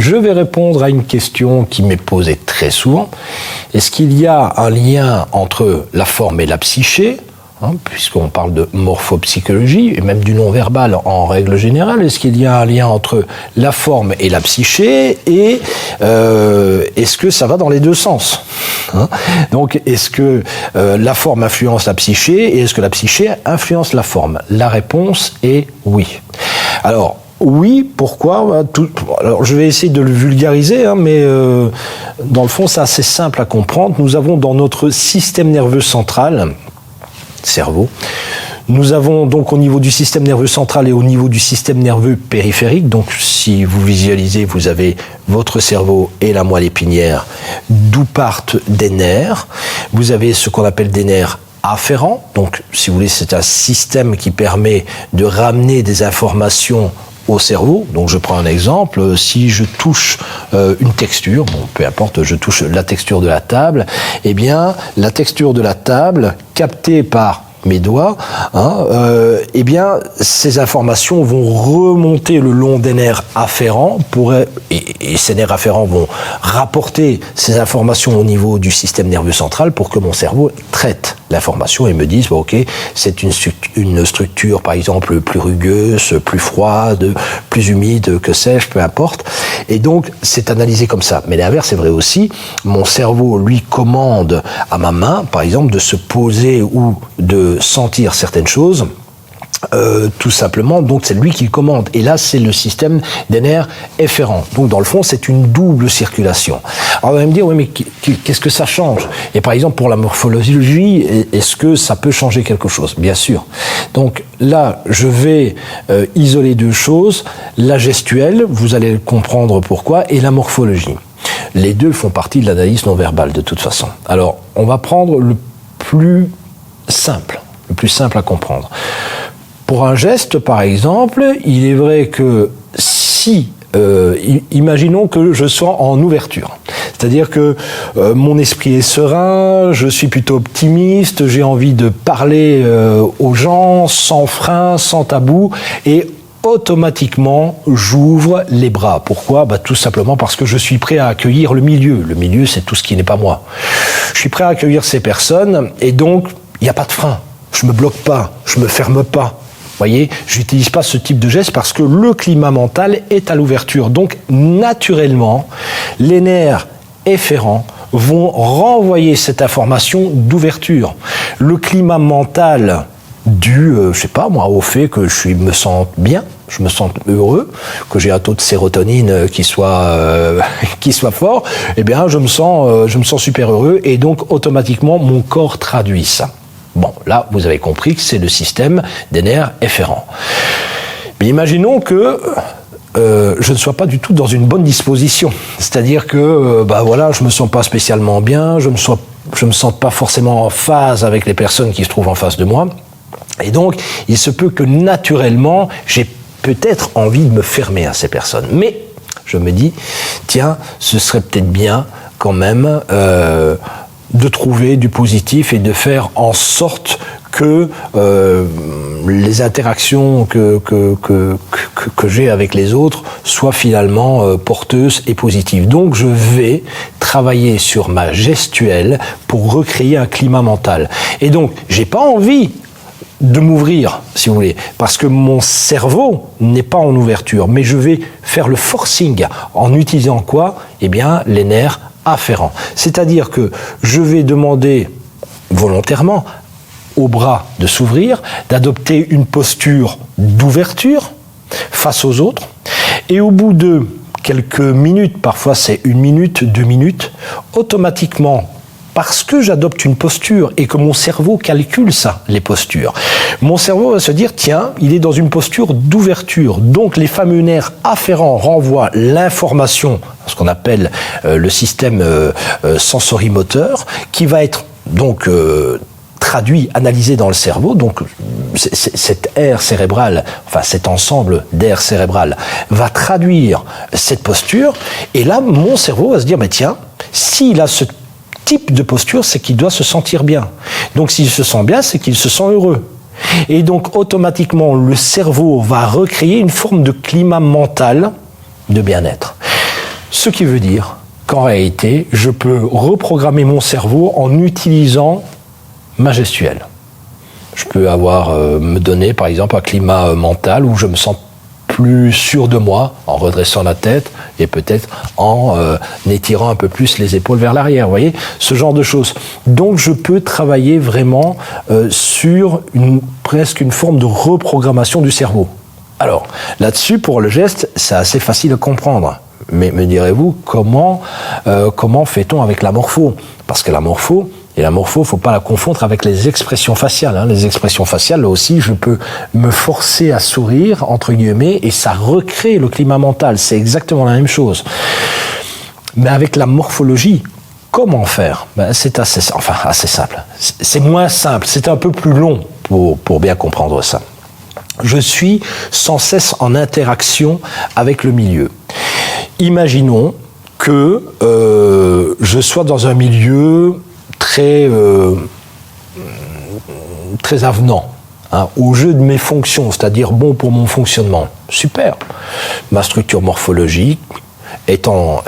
je vais répondre à une question qui m'est posée très souvent. Est-ce qu'il y a un lien entre la forme et la psyché ? Puisqu'on parle de morphopsychologie, et même du non-verbal en règle générale, est-ce qu'il y a un lien entre la forme et la psyché, et est-ce que ça va dans les deux sens ? Donc, est-ce que la forme influence la psyché, et est-ce que la psyché influence la forme ? La réponse est oui. Alors, oui, pourquoi ? Alors, je vais essayer de le vulgariser, mais dans le fond, c'est assez simple à comprendre. Nous avons dans notre système nerveux central, cerveau. Nous avons donc au niveau du système nerveux central et au niveau du système nerveux périphérique, donc si vous visualisez, vous avez votre cerveau et la moelle épinière, d'où partent des nerfs. Vous avez ce qu'on appelle des nerfs afférents, donc si vous voulez, c'est un système qui permet de ramener des informations au cerveau. Donc je prends un exemple, si je touche une texture, bon, peu importe, je touche la texture de la table, eh bien la texture de la table captée par mes doigts, eh bien ces informations vont remonter le long des nerfs afférents et ces nerfs afférents vont rapporter ces informations au niveau du système nerveux central pour que mon cerveau traite l'information et me dise ok, c'est une structure par exemple plus rugueuse, plus froide, plus humide, que sais-je, peu importe. Et donc c'est analysé comme ça. Mais l'inverse est vrai aussi. Mon cerveau lui commande à ma main, par exemple, de se poser ou de sentir certaines choses. Tout simplement, donc c'est lui qui commande. Et là, c'est le système des nerfs efférents. Donc, dans le fond, c'est une double circulation. Alors, on va me dire, oui, mais qu'est-ce que ça change ? Et par exemple, pour la morphologie, est-ce que ça peut changer quelque chose ? Bien sûr. Donc là, je vais isoler deux choses. La gestuelle, vous allez comprendre pourquoi, et la morphologie. Les deux font partie de l'analyse non verbale, de toute façon. Alors, on va prendre le plus simple à comprendre. Pour un geste, par exemple, il est vrai que si, imaginons que je sois en ouverture, c'est-à-dire que mon esprit est serein, je suis plutôt optimiste, j'ai envie de parler aux gens sans frein, sans tabou, et automatiquement, j'ouvre les bras. Pourquoi ? Tout simplement parce que je suis prêt à accueillir le milieu. Le milieu, c'est tout ce qui n'est pas moi. Je suis prêt à accueillir ces personnes, et donc, il n'y a pas de frein. Je me bloque pas, je me ferme pas. Vous voyez, j'utilise pas ce type de geste parce que le climat mental est à l'ouverture. Donc, naturellement, les nerfs efférents vont renvoyer cette information d'ouverture. Le climat mental dû, je sais pas moi, au fait que je me sens bien, je me sens heureux, que j'ai un taux de sérotonine qui soit fort, eh bien, je me sens super heureux et donc automatiquement mon corps traduit ça. Bon, là, vous avez compris que c'est le système des nerfs efférents. Mais imaginons que je ne sois pas du tout dans une bonne disposition. C'est-à-dire que, je me sens pas spécialement bien, je me sens pas forcément en phase avec les personnes qui se trouvent en face de moi. Et donc, il se peut que naturellement, j'ai peut-être envie de me fermer à ces personnes. Mais je me dis, tiens, ce serait peut-être bien quand même de trouver du positif et de faire en sorte que les interactions que j'ai avec les autres soient finalement porteuses et positives. Donc je vais travailler sur ma gestuelle pour recréer un climat mental. Et donc j'ai pas envie de m'ouvrir, si vous voulez, parce que mon cerveau n'est pas en ouverture, mais je vais faire le forcing en utilisant quoi ? Eh bien, les nerfs afférents. C'est-à-dire que je vais demander volontairement aux bras de s'ouvrir, d'adopter une posture d'ouverture face aux autres, et au bout de quelques minutes, parfois c'est 1 minute, 2 minutes, automatiquement, parce que j'adopte une posture et que mon cerveau calcule ça, les postures, mon cerveau va se dire, tiens, il est dans une posture d'ouverture. Donc les fameux nerfs afférents renvoient l'information, ce qu'on appelle le système sensorimoteur, qui va être donc traduit, analysé dans le cerveau. Donc cette aire cérébrale, enfin cet ensemble d'air cérébral va traduire cette posture. Et là, mon cerveau va se dire, mais tiens, s'il a ce type de posture, c'est qu'il doit se sentir bien. Donc s'il se sent bien, c'est qu'il se sent heureux. Et donc automatiquement, le cerveau va recréer une forme de climat mental de bien-être. Ce qui veut dire qu'en réalité, je peux reprogrammer mon cerveau en utilisant ma gestuelle. Je peux me donner par exemple un climat mental où je me sens plus sûr de moi en redressant la tête et peut-être en étirant un peu plus les épaules vers l'arrière, vous voyez, ce genre de choses. Donc je peux travailler vraiment sur presque une forme de reprogrammation du cerveau. Alors là-dessus, pour le geste, c'est assez facile à comprendre. Mais me direz-vous, comment fait-on avec la morpho? Parce que la morpho, faut pas la confondre avec les expressions faciales. Les expressions faciales, là aussi, je peux me forcer à sourire, entre guillemets, et ça recrée le climat mental. C'est exactement la même chose. Mais avec la morphologie, comment faire? C'est assez simple. C'est moins simple, c'est un peu plus long pour bien comprendre ça. Je suis sans cesse en interaction avec le milieu. Imaginons que je sois dans un milieu très avenant, au jeu de mes fonctions, c'est-à-dire bon pour mon fonctionnement. Super. Ma structure morphologique est en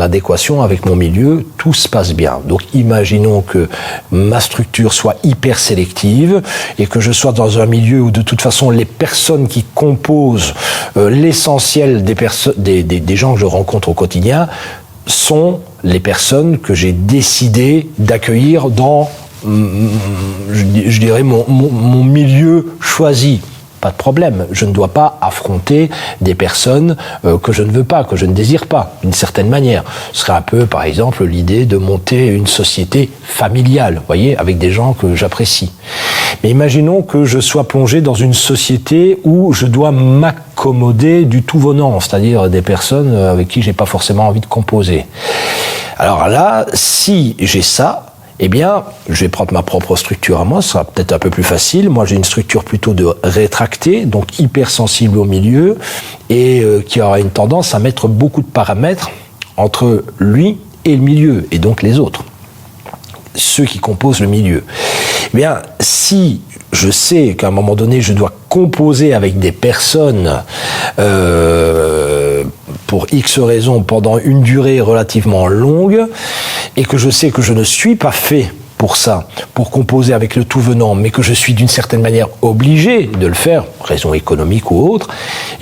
adéquation avec mon milieu, tout se passe bien. Donc imaginons que ma structure soit hyper sélective et que je sois dans un milieu où de toute façon les personnes qui composent l'essentiel des gens que je rencontre au quotidien sont les personnes que j'ai décidé d'accueillir dans, je dirais, mon milieu choisi. Pas de problème, je ne dois pas affronter des personnes que je ne veux pas, que je ne désire pas, d'une certaine manière. Ce serait un peu, par exemple, l'idée de monter une société familiale, vous voyez, avec des gens que j'apprécie. Mais imaginons que je sois plongé dans une société où je dois m'accommoder du tout venant, c'est-à-dire des personnes avec qui j'ai pas forcément envie de composer. Alors là, si j'ai ça, eh bien, je vais prendre ma propre structure à moi, ce sera peut-être un peu plus facile. Moi, j'ai une structure plutôt de rétractée, donc hypersensible au milieu, et qui aura une tendance à mettre beaucoup de paramètres entre lui et le milieu, et donc les autres, ceux qui composent le milieu. Eh bien, si je sais qu'à un moment donné, je dois composer avec des personnes pour X raisons pendant une durée relativement longue, et que je sais que je ne suis pas fait pour ça, pour composer avec le tout venant, mais que je suis d'une certaine manière obligé de le faire, raison économique ou autre,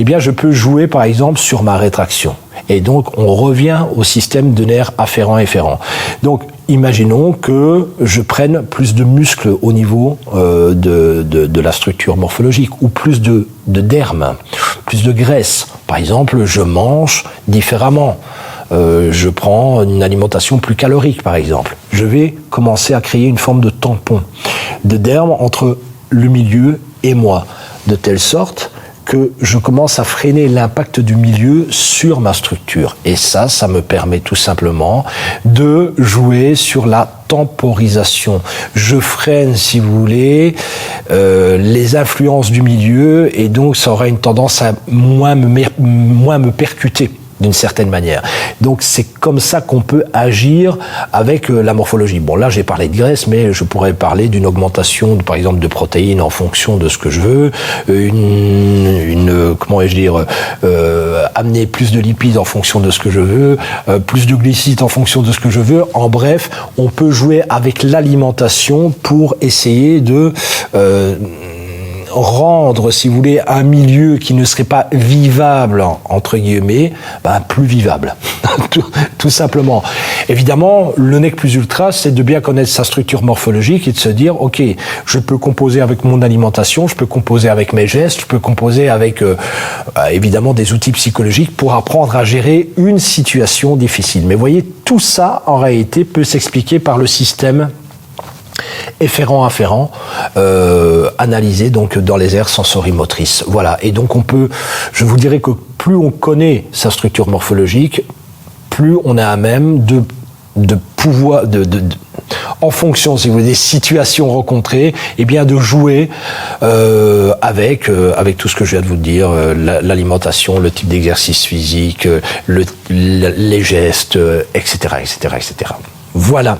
eh bien je peux jouer par exemple sur ma rétraction. Et donc on revient au système de nerfs afférent-efférent. Donc imaginons que je prenne plus de muscles au niveau de la structure morphologique, ou plus de derme, plus de graisse. Par exemple, je mange différemment. Je prends une alimentation plus calorique, par exemple. Je vais commencer à créer une forme de tampon, de derme entre le milieu et moi, de telle sorte que je commence à freiner l'impact du milieu sur ma structure. Et ça me permet tout simplement de jouer sur la temporisation. Je freine, si vous voulez, les influences du milieu, et donc ça aura une tendance à moins me percuter, d'une certaine manière. Donc c'est comme ça qu'on peut agir avec la morphologie. Bon, là j'ai parlé de graisse, mais je pourrais parler d'une augmentation, par exemple, de protéines en fonction de ce que je veux, amener plus de lipides en fonction de ce que je veux, plus de glucides en fonction de ce que je veux. En bref, on peut jouer avec l'alimentation pour essayer de rendre, si vous voulez, un milieu qui ne serait pas vivable, entre guillemets, plus vivable, tout simplement. Évidemment, le nec plus ultra, c'est de bien connaître sa structure morphologique et de se dire, ok, je peux composer avec mon alimentation, je peux composer avec mes gestes, je peux composer avec, évidemment, des outils psychologiques pour apprendre à gérer une situation difficile. Mais vous voyez, tout ça, en réalité, peut s'expliquer par le système efférent-afférent, analysé donc dans les aires sensorimotrices. Voilà. Et donc je vous dirais que plus on connaît sa structure morphologique, plus on est à même de pouvoir, en fonction, si vous voulez, des situations rencontrées, eh bien de jouer avec tout ce que je viens de vous dire, l'alimentation, le type d'exercice physique, les gestes, etc., etc., etc. Voilà.